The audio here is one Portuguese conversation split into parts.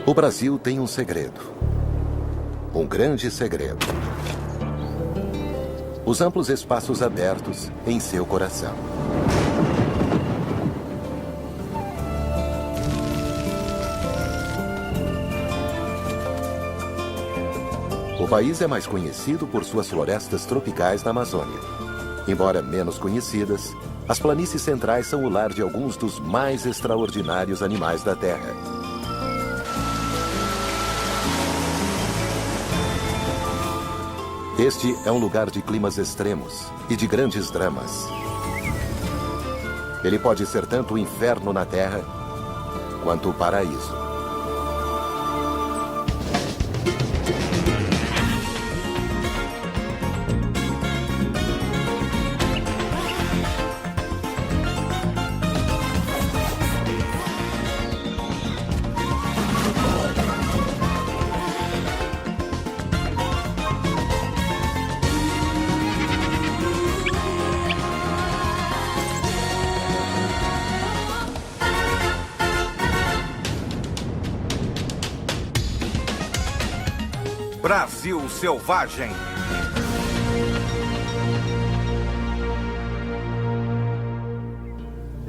O Brasil tem um segredo. Um grande segredo. Os amplos espaços abertos em seu coração. O país é mais conhecido por suas florestas tropicais na Amazônia. Embora menos conhecidas, as planícies centrais são o lar de alguns dos mais extraordinários animais da Terra. Este é um lugar de climas extremos e de grandes dramas. Ele pode ser tanto o inferno na Terra quanto o paraíso. Brasil Selvagem.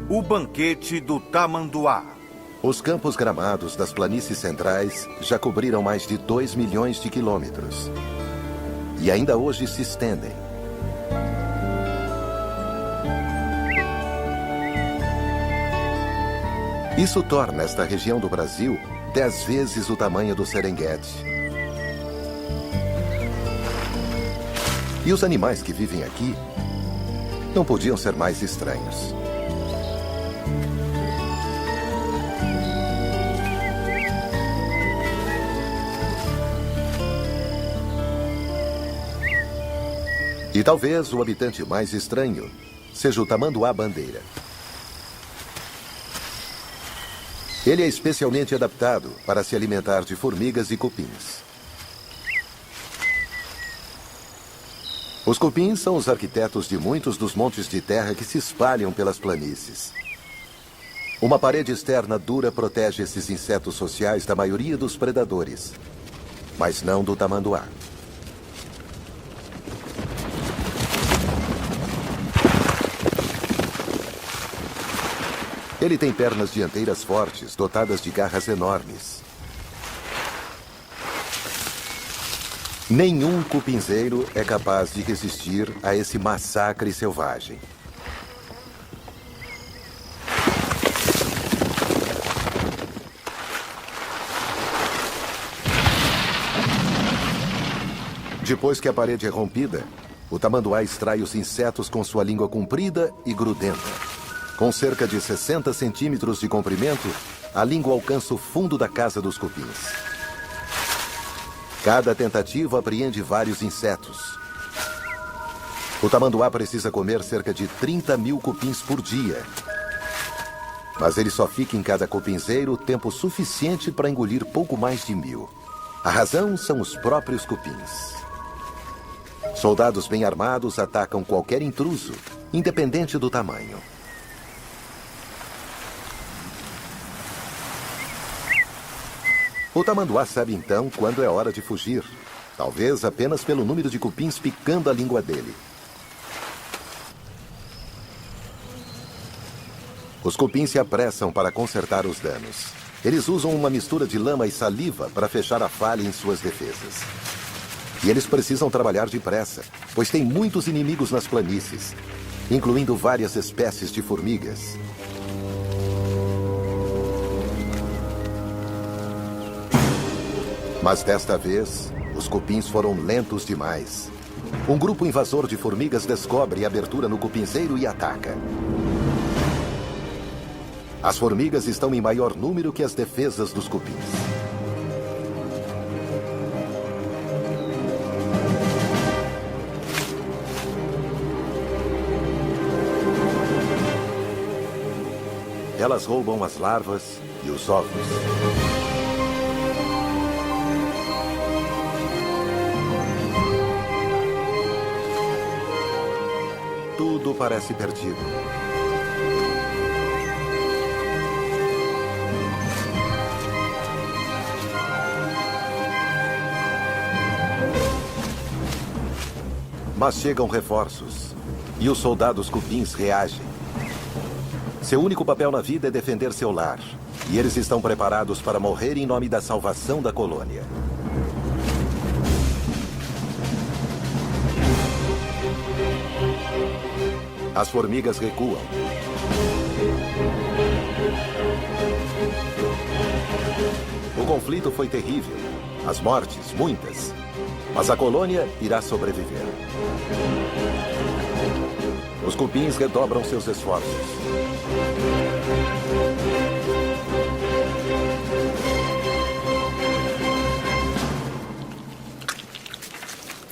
O banquete do tamanduá. Os campos gramados das planícies centrais já cobriram mais de 2 milhões de quilômetros. E ainda hoje se estendem. Isso torna esta região do Brasil 10 vezes o tamanho do Serengeti. E os animais que vivem aqui não podiam ser mais estranhos. E talvez o habitante mais estranho seja o tamanduá-bandeira. Ele é especialmente adaptado para se alimentar de formigas e cupins. Os cupins são os arquitetos de muitos dos montes de terra que se espalham pelas planícies. Uma parede externa dura protege esses insetos sociais da maioria dos predadores, mas não do tamanduá. Ele tem pernas dianteiras fortes, dotadas de garras enormes. Nenhum cupinzeiro é capaz de resistir a esse massacre selvagem. Depois que a parede é rompida, o tamanduá extrai os insetos com sua língua comprida e grudenta. Com cerca de 60 centímetros de comprimento, a língua alcança o fundo da casa dos cupins. Cada tentativa apreende vários insetos. O tamanduá precisa comer cerca de 30 mil cupins por dia. Mas ele só fica em cada cupinzeiro tempo suficiente para engolir pouco mais de 1000. A razão são os próprios cupins. Soldados bem armados atacam qualquer intruso, independente do tamanho. O tamanduá sabe então quando é hora de fugir, talvez apenas pelo número de cupins picando a língua dele. Os cupins se apressam para consertar os danos. Eles usam uma mistura de lama e saliva para fechar a falha em suas defesas. E eles precisam trabalhar depressa, pois tem muitos inimigos nas planícies, incluindo várias espécies de formigas. Mas desta vez, os cupins foram lentos demais. Um grupo invasor de formigas descobre a abertura no cupinzeiro e ataca. As formigas estão em maior número que as defesas dos cupins. Elas roubam as larvas e os ovos. Tudo parece perdido. Mas chegam reforços. E os soldados cupins reagem. Seu único papel na vida é defender seu lar. E eles estão preparados para morrer em nome da salvação da colônia. As formigas recuam. O conflito foi terrível. As mortes, muitas. Mas a colônia irá sobreviver. Os cupins redobram seus esforços.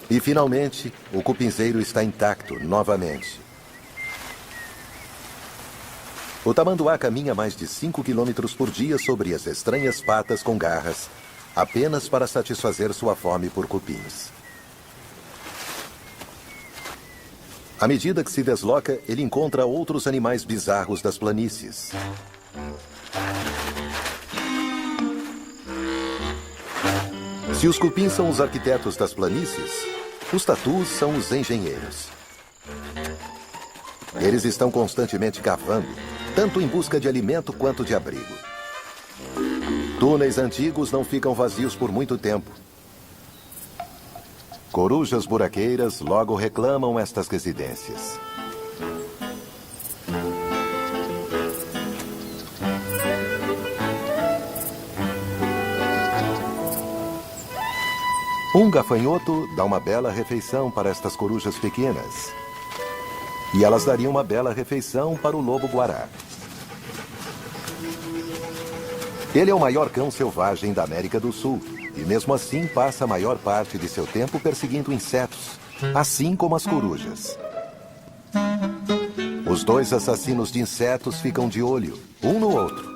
E, finalmente, o cupinzeiro está intacto novamente. O tamanduá caminha mais de 5 quilômetros por dia sobre as estranhas patas com garras, apenas para satisfazer sua fome por cupins. À medida que se desloca, ele encontra outros animais bizarros das planícies. Se os cupins são os arquitetos das planícies, os tatus são os engenheiros. Eles estão constantemente cavando, tanto em busca de alimento quanto de abrigo. Túneis antigos não ficam vazios por muito tempo. Corujas buraqueiras logo reclamam estas residências. Um gafanhoto dá uma bela refeição para estas corujas pequenas. E elas dariam uma bela refeição para o lobo-guará. Ele é o maior cão selvagem da América do Sul. E mesmo assim passa a maior parte de seu tempo perseguindo insetos, assim como as corujas. Os dois assassinos de insetos ficam de olho, um no outro.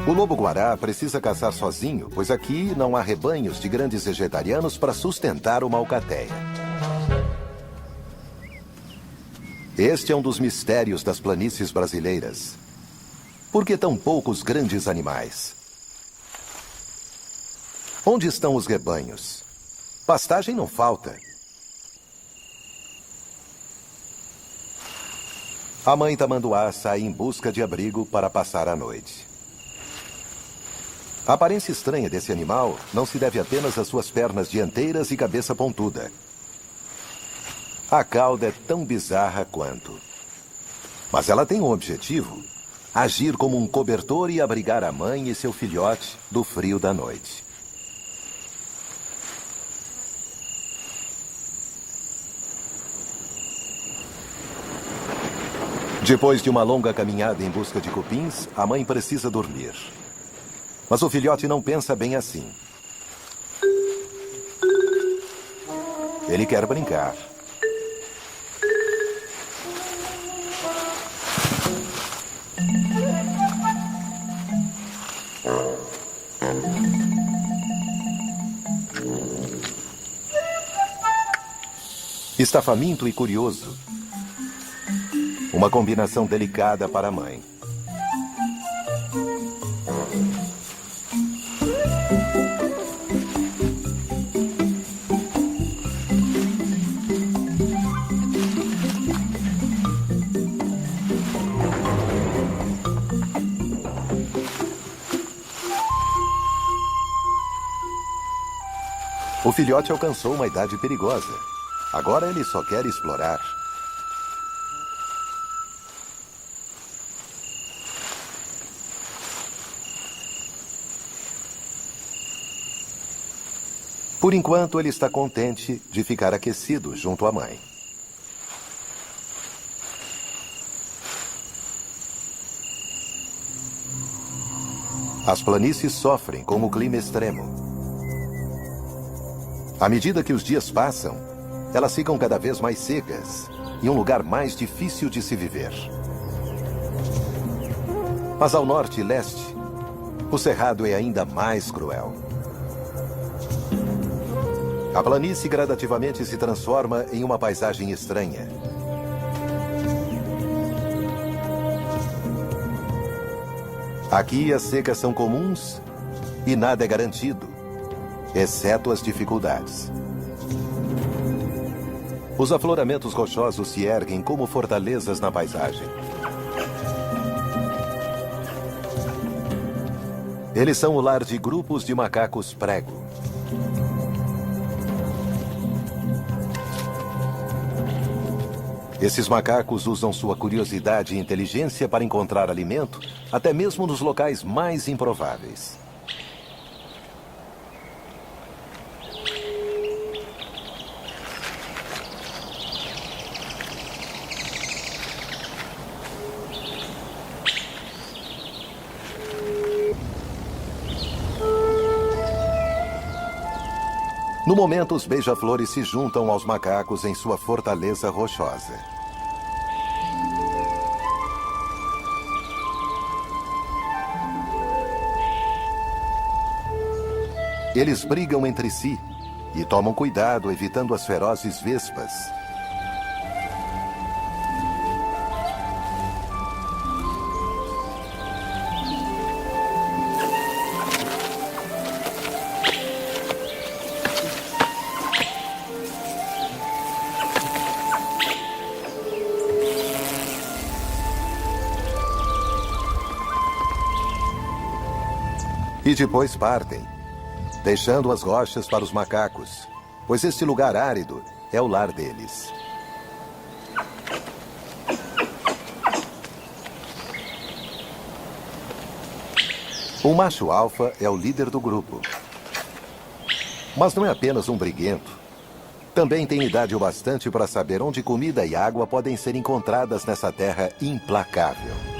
O lobo-guará precisa caçar sozinho, pois aqui não há rebanhos de grandes vegetarianos para sustentar uma alcateia. Este é um dos mistérios das planícies brasileiras. Por que tão poucos grandes animais? Onde estão os rebanhos? Pastagem não falta. A mãe tamanduá sai em busca de abrigo para passar a noite. A aparência estranha desse animal não se deve apenas às suas pernas dianteiras e cabeça pontuda. A cauda é tão bizarra quanto. Mas ela tem um objetivo: agir como um cobertor e abrigar a mãe e seu filhote do frio da noite. Depois de uma longa caminhada em busca de cupins, a mãe precisa dormir. Mas o filhote não pensa bem assim. Ele quer brincar. Está faminto e curioso. Uma combinação delicada para a mãe. O filhote alcançou uma idade perigosa. Agora ele só quer explorar. Por enquanto, ele está contente de ficar aquecido junto à mãe. As planícies sofrem com o clima extremo. À medida que os dias passam, elas ficam cada vez mais secas e um lugar mais difícil de se viver. Mas ao norte e leste, o cerrado é ainda mais cruel. A planície gradativamente se transforma em uma paisagem estranha. Aqui as secas são comuns e nada é garantido, exceto as dificuldades. Os afloramentos rochosos se erguem como fortalezas na paisagem. Eles são o lar de grupos de macacos prego. Esses macacos usam sua curiosidade e inteligência para encontrar alimento, até mesmo nos locais mais improváveis. No momento, os beija-flores se juntam aos macacos em sua fortaleza rochosa. Eles brigam entre si e tomam cuidado, evitando as ferozes vespas. E depois partem, deixando as rochas para os macacos, pois este lugar árido é o lar deles. O macho alfa é o líder do grupo. Mas não é apenas um briguento. Também tem idade o bastante para saber onde comida e água podem ser encontradas nessa terra implacável.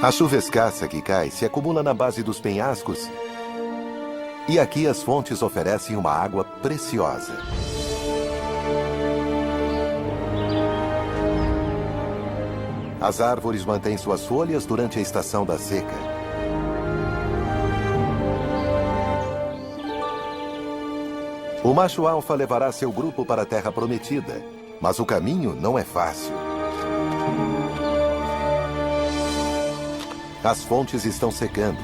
A chuva escassa que cai se acumula na base dos penhascos e aqui as fontes oferecem uma água preciosa. As árvores mantêm suas folhas durante a estação da seca. O macho alfa levará seu grupo para a Terra Prometida, mas o caminho não é fácil. As fontes estão secando.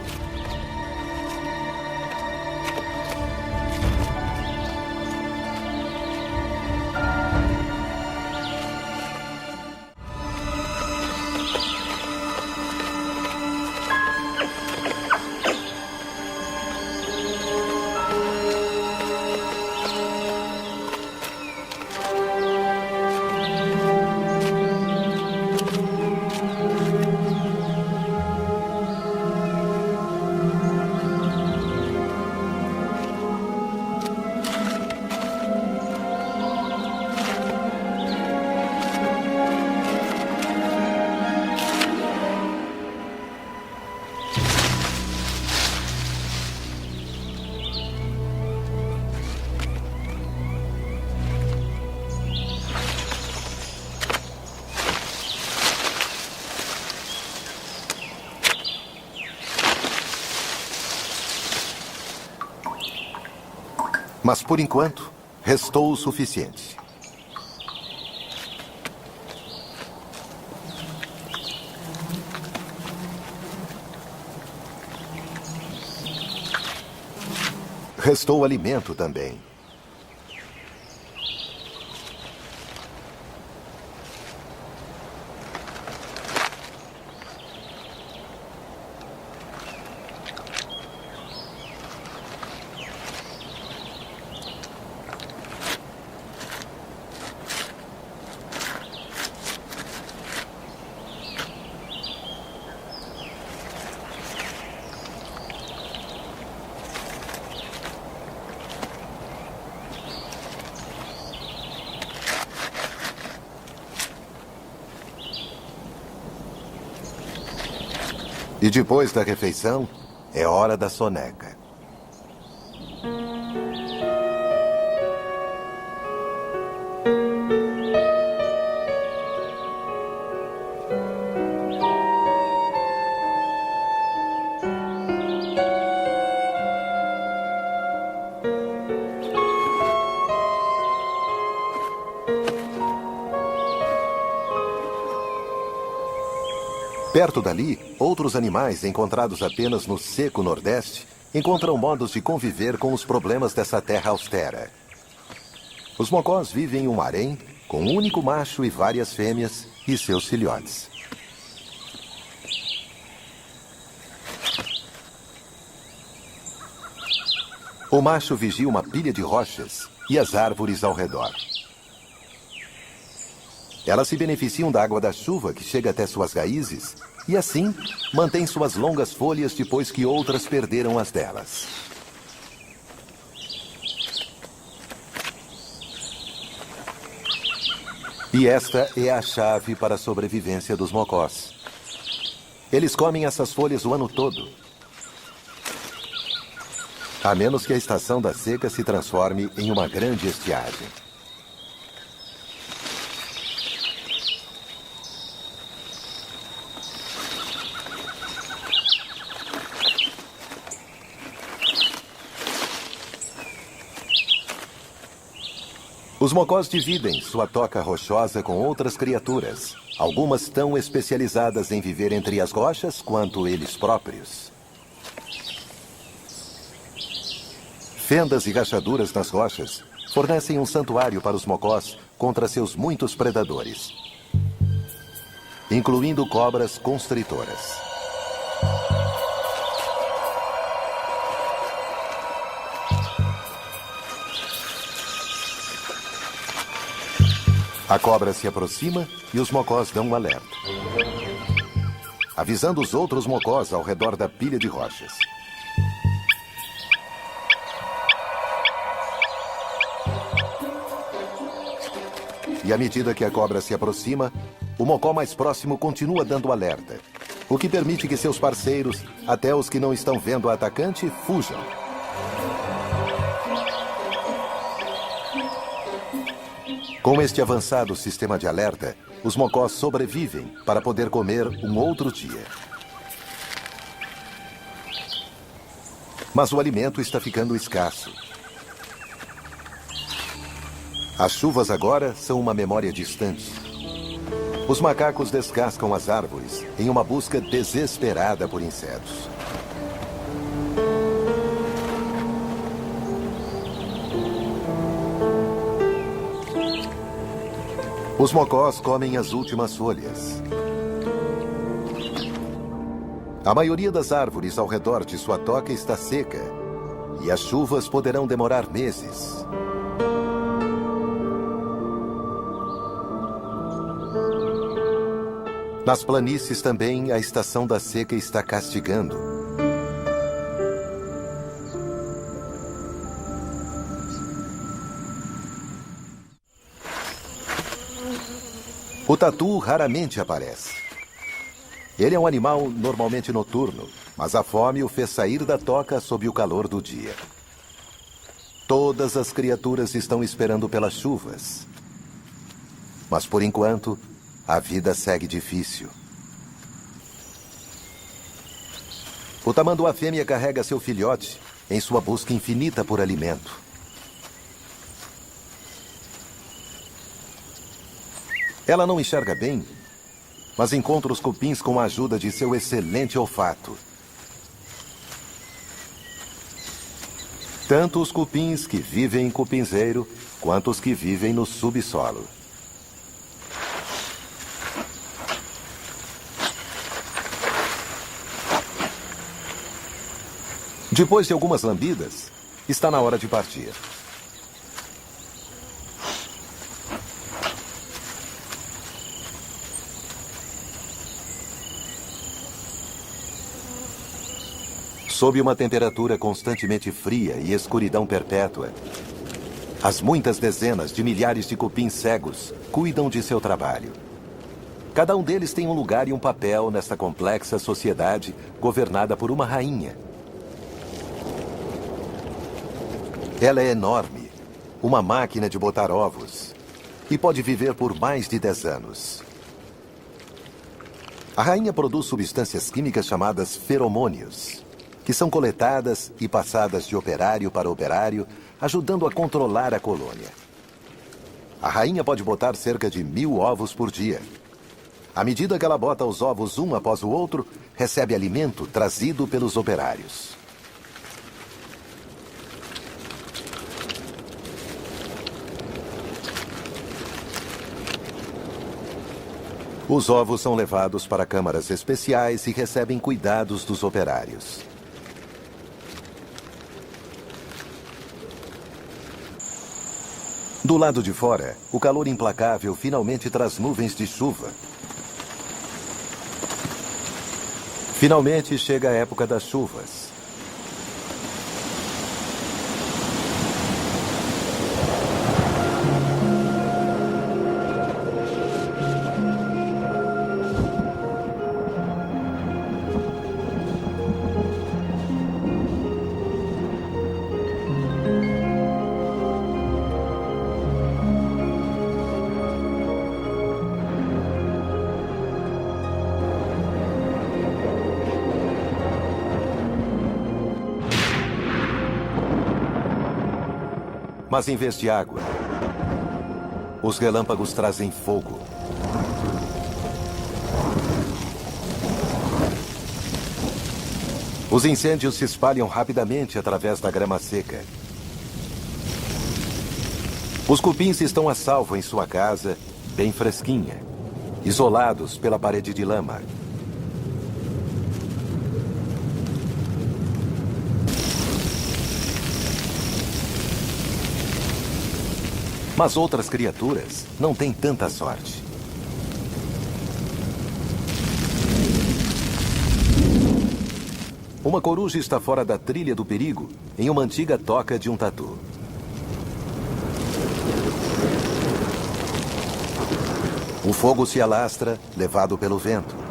Mas, por enquanto, restou o suficiente. Restou alimento também. E depois da refeição, é hora da soneca. Perto dali, outros animais encontrados apenas no seco Nordeste encontram modos de conviver com os problemas dessa terra austera. Os mocós vivem em um harém com um único macho e várias fêmeas e seus filhotes. O macho vigia uma pilha de rochas e as árvores ao redor. Elas se beneficiam da água da chuva que chega até suas raízes e, assim, mantêm suas longas folhas depois que outras perderam as delas. E esta é a chave para a sobrevivência dos mocós. Eles comem essas folhas o ano todo, a menos que a estação da seca se transforme em uma grande estiagem. Os mocós dividem sua toca rochosa com outras criaturas, algumas tão especializadas em viver entre as rochas quanto eles próprios. Fendas e rachaduras nas rochas fornecem um santuário para os mocós contra seus muitos predadores, incluindo cobras constritoras. A cobra se aproxima e os mocós dão um alerta, avisando os outros mocós ao redor da pilha de rochas. E à medida que a cobra se aproxima, o mocó mais próximo continua dando alerta, o que permite que seus parceiros, até os que não estão vendo a atacante, fujam. Com este avançado sistema de alerta, os mocós sobrevivem para poder comer um outro dia. Mas o alimento está ficando escasso. As chuvas agora são uma memória distante. Os macacos descascam as árvores em uma busca desesperada por insetos. Os mocós comem as últimas folhas. A maioria das árvores ao redor de sua toca está seca, e as chuvas poderão demorar meses. Nas planícies também a estação da seca está castigando. O tatu raramente aparece. Ele é um animal normalmente noturno, mas a fome o fez sair da toca sob o calor do dia. Todas as criaturas estão esperando pelas chuvas. Mas por enquanto, a vida segue difícil. O tamanduá fêmea carrega seu filhote em sua busca infinita por alimento. Ela não enxerga bem, mas encontra os cupins com a ajuda de seu excelente olfato. Tanto os cupins que vivem em cupinzeiro, quanto os que vivem no subsolo. Depois de algumas lambidas, está na hora de partir. Sob uma temperatura constantemente fria e escuridão perpétua, as muitas dezenas de milhares de cupins cegos cuidam de seu trabalho. Cada um deles tem um lugar e um papel nesta complexa sociedade governada por uma rainha. Ela é enorme, uma máquina de botar ovos, e pode viver por mais de 10 anos. A rainha produz substâncias químicas chamadas feromônios, que são coletadas e passadas de operário para operário, ajudando a controlar a colônia. A rainha pode botar cerca de 1000 ovos por dia. À medida que ela bota os ovos um após o outro, recebe alimento trazido pelos operários. Os ovos são levados para câmaras especiais e recebem cuidados dos operários. Do lado de fora, o calor implacável finalmente traz nuvens de chuva. Finalmente chega a época das chuvas. Mas em vez de água, os relâmpagos trazem fogo. Os incêndios se espalham rapidamente através da grama seca. Os cupins estão a salvo em sua casa, bem fresquinha, isolados pela parede de lama. Mas outras criaturas não têm tanta sorte. Uma coruja está fora da trilha do perigo em uma antiga toca de um tatu. O fogo se alastra, levado pelo vento.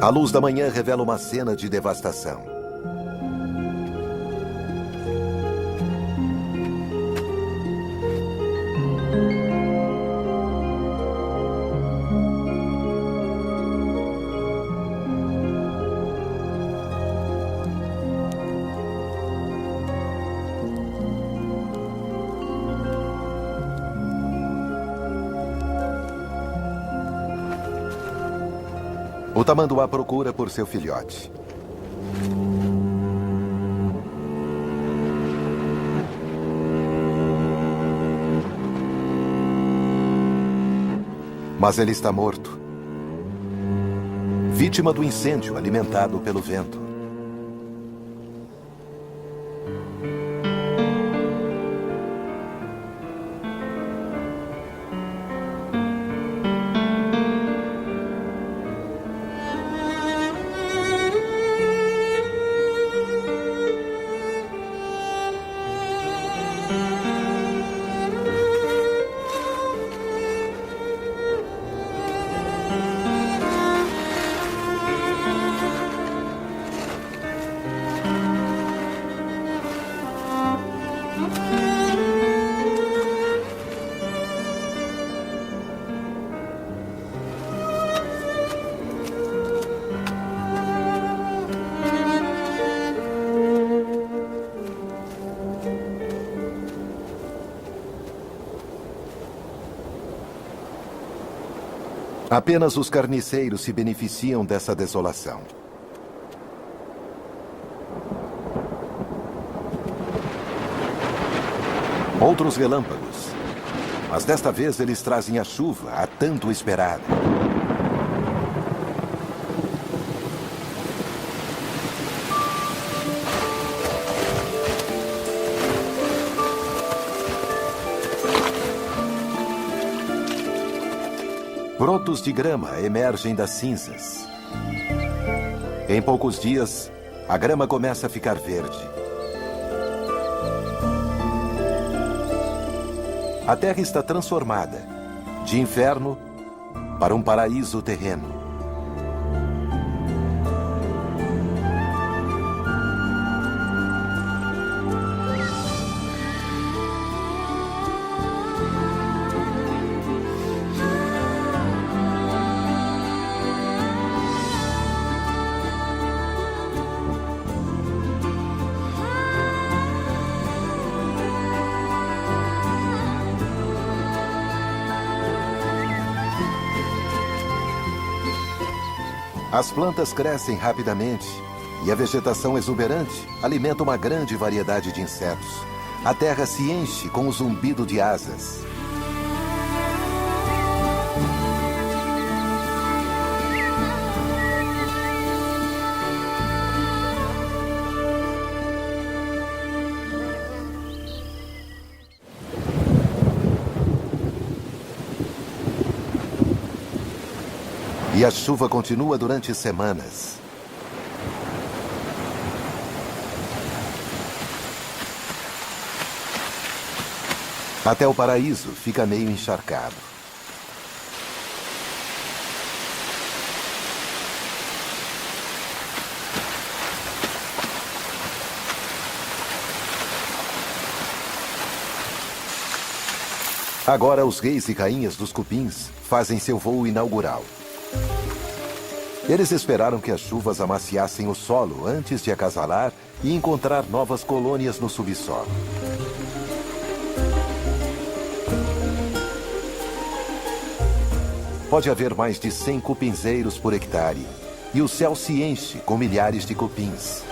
A luz da manhã revela uma cena de devastação. O tamanduá procura por seu filhote. Mas ele está morto. Vítima do incêndio alimentado pelo vento. Apenas os carniceiros se beneficiam dessa desolação. Outros relâmpagos. Mas desta vez eles trazem a chuva, a tanto esperada. Brotos de grama emergem das cinzas. Em poucos dias, a grama começa a ficar verde. A terra está transformada, de inferno para um paraíso terreno. As plantas crescem rapidamente e a vegetação exuberante alimenta uma grande variedade de insetos. A terra se enche com o zumbido de asas. E a chuva continua durante semanas. Até o paraíso fica meio encharcado. Agora os reis e rainhas dos cupins fazem seu voo inaugural. Eles esperaram que as chuvas amaciassem o solo antes de acasalar e encontrar novas colônias no subsolo. Pode haver mais de 100 cupinzeiros por hectare, e o céu se enche com milhares de cupins.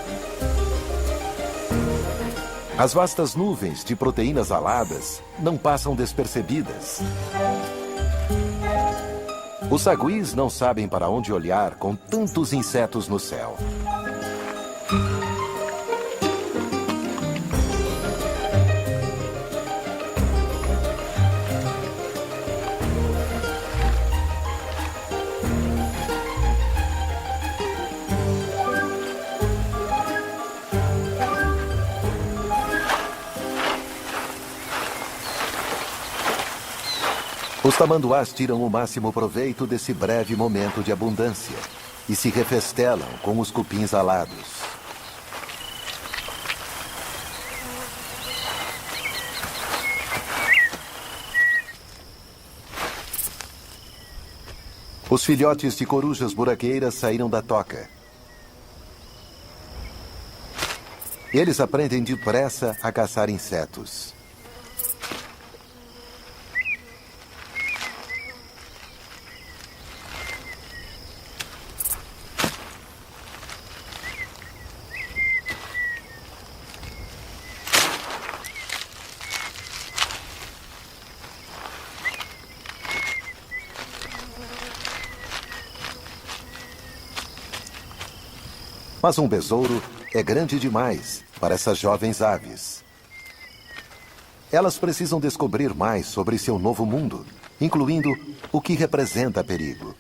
As vastas nuvens de proteínas aladas não passam despercebidas. Os saguis não sabem para onde olhar com tantos insetos no céu. Os tamanduás tiram o máximo proveito desse breve momento de abundância e se refestelam com os cupins alados. Os filhotes de corujas buraqueiras saíram da toca. Eles aprendem depressa a caçar insetos. Mas um besouro é grande demais para essas jovens aves. Elas precisam descobrir mais sobre seu novo mundo, incluindo o que representa perigo.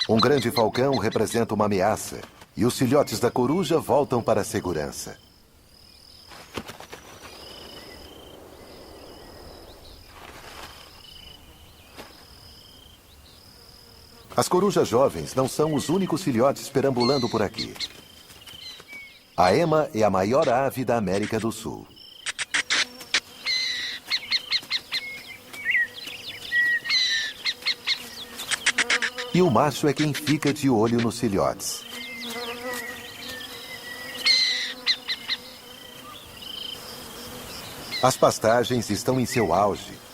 Um grande falcão representa uma ameaça, e os filhotes da coruja voltam para a segurança. As corujas jovens não são os únicos filhotes perambulando por aqui. A ema é a maior ave da América do Sul. E o macho é quem fica de olho nos filhotes. As pastagens estão em seu auge.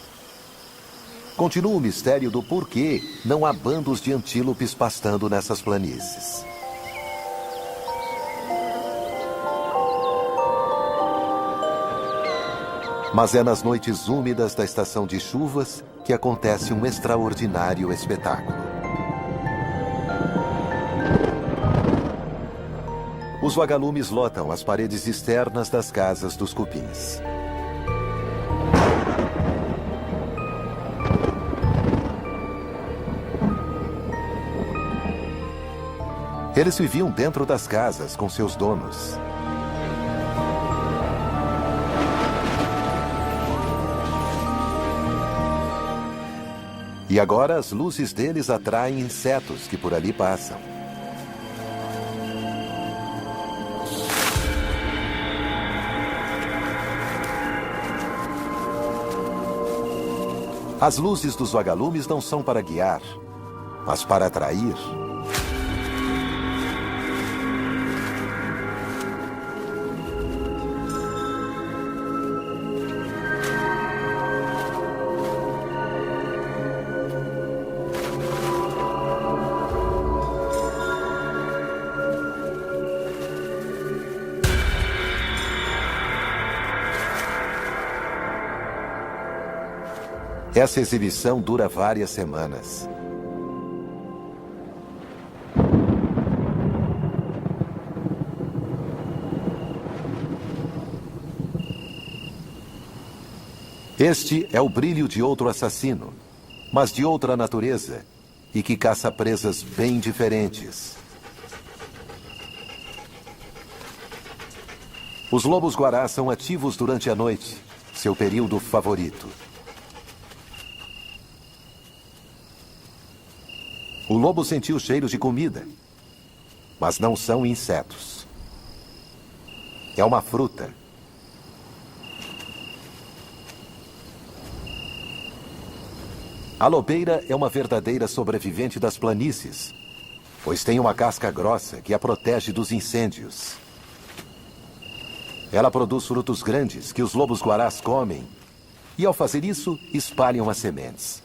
Continua o mistério do porquê não há bandos de antílopes pastando nessas planícies. Mas é nas noites úmidas da estação de chuvas que acontece um extraordinário espetáculo. Os vagalumes lotam as paredes externas das casas dos cupins. Eles viviam dentro das casas com seus donos. E agora as luzes deles atraem insetos que por ali passam. As luzes dos vagalumes não são para guiar, mas para atrair. Essa exibição dura várias semanas. Este é o brilho de outro assassino, mas de outra natureza, e que caça presas bem diferentes. Os lobos-guarás são ativos durante a noite, seu período favorito. O lobo sentiu cheiro de comida, mas não são insetos. É uma fruta. A lobeira é uma verdadeira sobrevivente das planícies, pois tem uma casca grossa que a protege dos incêndios. Ela produz frutos grandes que os lobos-guarás comem, e ao fazer isso, espalham as sementes.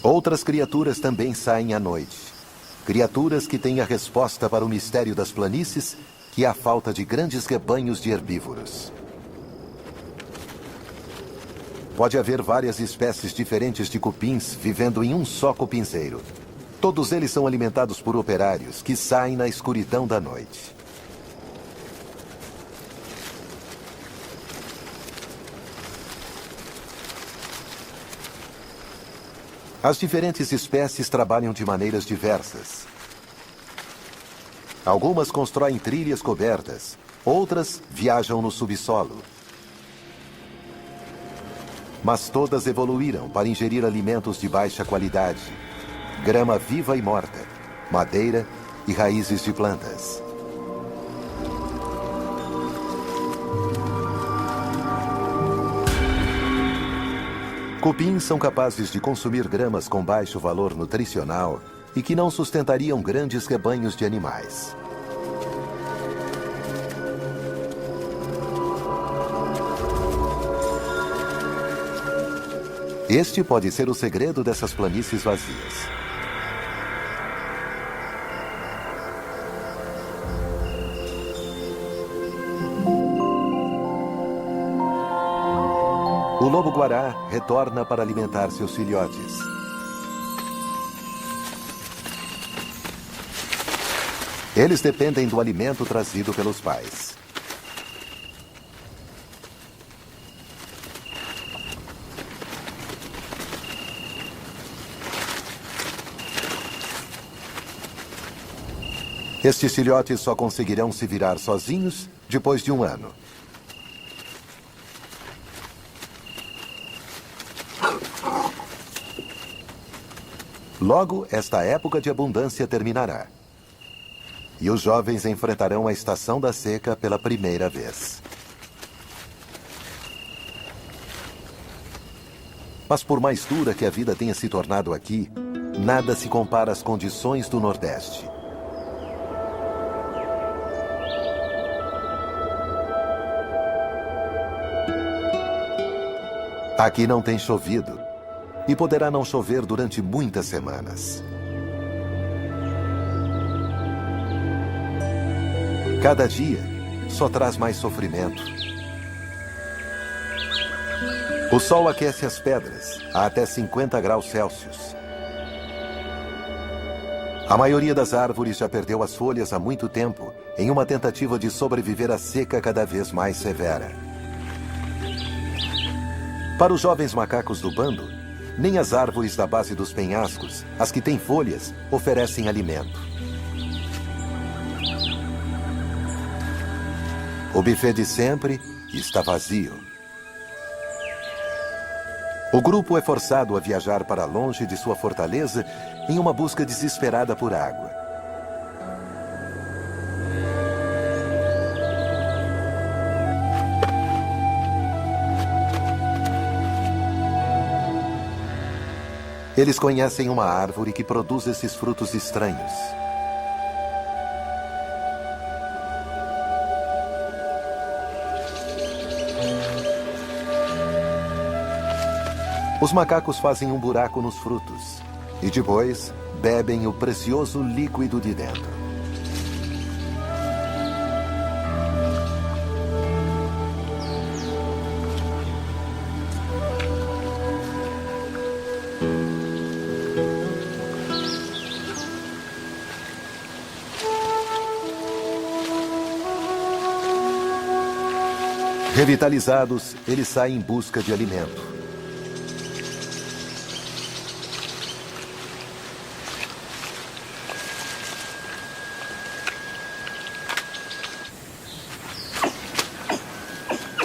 Outras criaturas também saem à noite. Criaturas que têm a resposta para o mistério das planícies, que é a falta de grandes rebanhos de herbívoros. Pode haver várias espécies diferentes de cupins vivendo em um só cupinzeiro. Todos eles são alimentados por operários que saem na escuridão da noite. As diferentes espécies trabalham de maneiras diversas. Algumas constroem trilhas cobertas, outras viajam no subsolo. Mas todas evoluíram para ingerir alimentos de baixa qualidade, grama viva e morta, madeira e raízes de plantas. Cupins são capazes de consumir gramas com baixo valor nutricional e que não sustentariam grandes rebanhos de animais. Este pode ser o segredo dessas planícies vazias. O lobo-guará retorna para alimentar seus filhotes. Eles dependem do alimento trazido pelos pais. Estes filhotes só conseguirão se virar sozinhos depois de um ano. Logo, esta época de abundância terminará. E os jovens enfrentarão a estação da seca pela primeira vez. Mas por mais dura que a vida tenha se tornado aqui, nada se compara às condições do Nordeste. Aqui não tem chovido. E poderá não chover durante muitas semanas. Cada dia só traz mais sofrimento. O sol aquece as pedras a até 50 graus Celsius. A maioria das árvores já perdeu as folhas há muito tempo, em uma tentativa de sobreviver à seca cada vez mais severa. Para os jovens macacos do bando, nem as árvores da base dos penhascos, as que têm folhas, oferecem alimento. O buffet de sempre está vazio. O grupo é forçado a viajar para longe de sua fortaleza em uma busca desesperada por água. Eles conhecem uma árvore que produz esses frutos estranhos. Os macacos fazem um buraco nos frutos e depois bebem o precioso líquido de dentro. Revitalizados, eles saem em busca de alimento.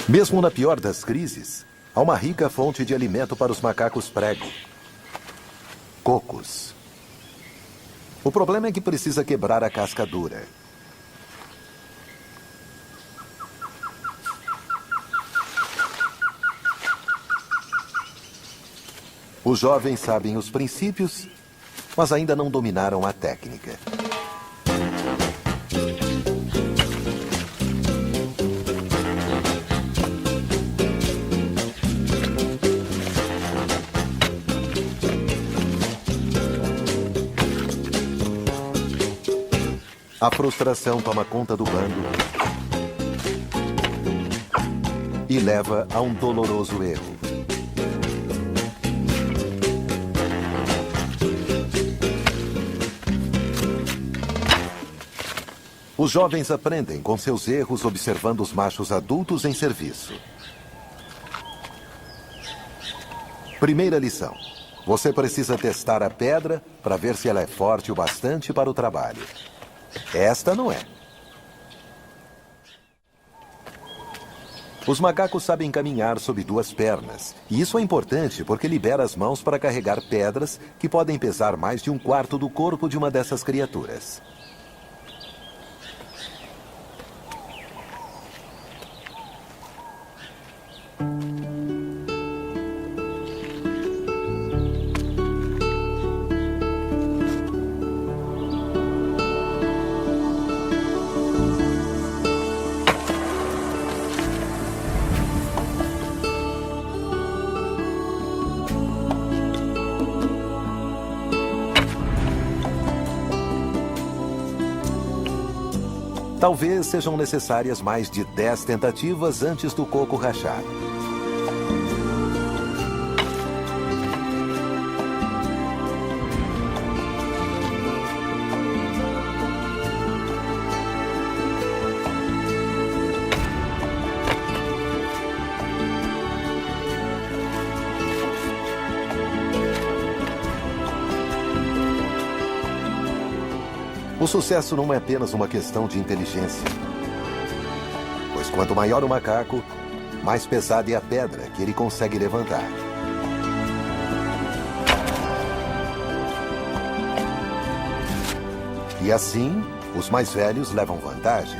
Mesmo na pior das crises, há uma rica fonte de alimento para os macacos prego: cocos. O problema é que precisa quebrar a casca dura. Os jovens sabem os princípios, mas ainda não dominaram a técnica. A frustração toma conta do bando e leva a um doloroso erro. Os jovens aprendem com seus erros observando os machos adultos em serviço. Primeira lição: você precisa testar a pedra para ver se ela é forte o bastante para o trabalho. Esta não é. Os macacos sabem caminhar sob duas pernas, e isso é importante porque libera as mãos para carregar pedras que podem pesar mais de um quarto do corpo de uma dessas criaturas. Talvez sejam necessárias mais de 10 tentativas antes do coco rachar. O sucesso não é apenas uma questão de inteligência. Pois quanto maior o macaco, mais pesada é a pedra que ele consegue levantar. E assim, os mais velhos levam vantagem.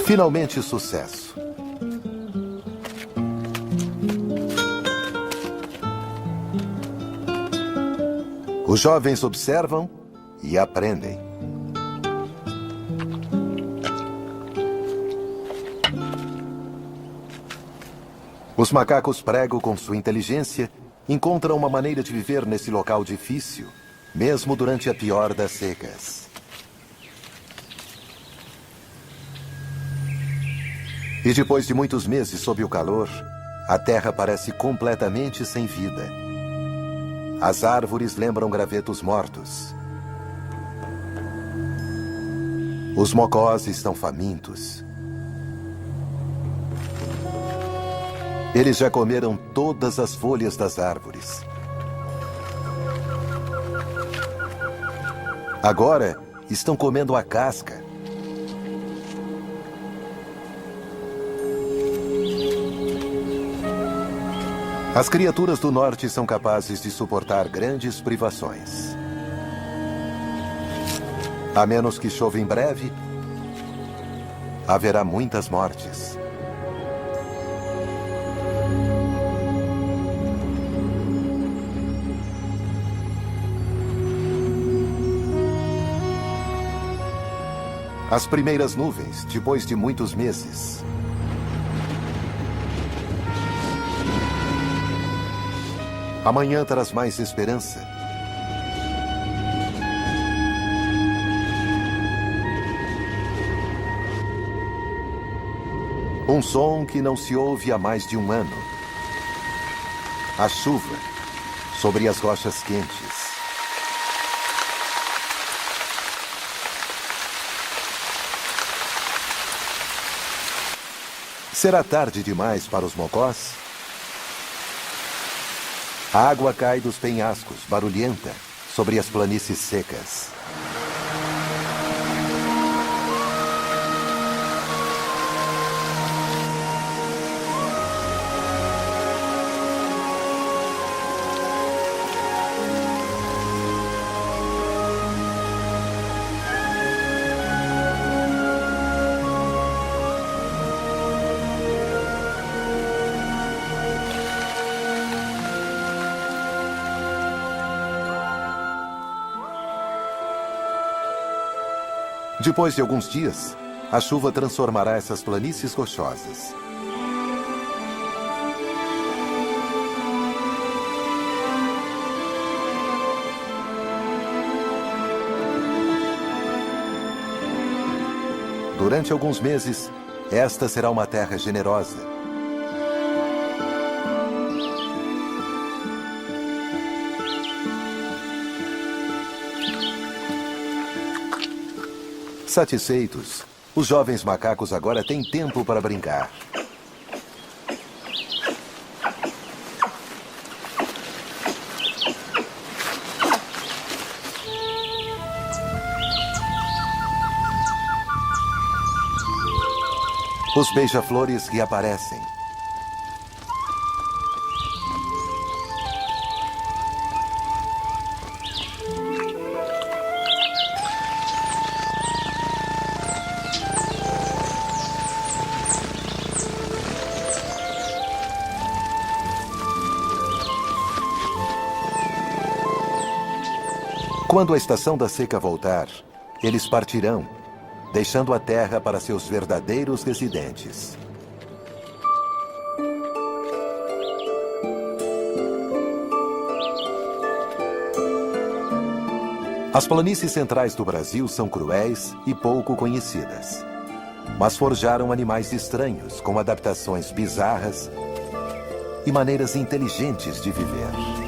Finalmente, sucesso. Os jovens observam e aprendem. Os macacos prego, com sua inteligência, encontram uma maneira de viver nesse local difícil, mesmo durante a pior das secas. E depois de muitos meses sob o calor, a terra parece completamente sem vida. As árvores lembram gravetos mortos. Os mocós estão famintos. Eles já comeram todas as folhas das árvores. Agora, estão comendo a casca. As criaturas do norte são capazes de suportar grandes privações. A menos que chova em breve, haverá muitas mortes. As primeiras nuvens, depois de muitos meses. Amanhã traz mais esperança. Um som que não se ouve há mais de um ano. A chuva sobre as rochas quentes. Será tarde demais para os mocós? A água cai dos penhascos, barulhenta, sobre as planícies secas. Depois de alguns dias, a chuva transformará essas planícies rochosas. Durante alguns meses, esta será uma terra generosa. Satisfeitos, os jovens macacos agora têm tempo para brincar. Os beija-flores reaparecem. Quando a estação da seca voltar, eles partirão, deixando a terra para seus verdadeiros residentes. As planícies centrais do Brasil são cruéis e pouco conhecidas, mas forjaram animais estranhos com adaptações bizarras e maneiras inteligentes de viver.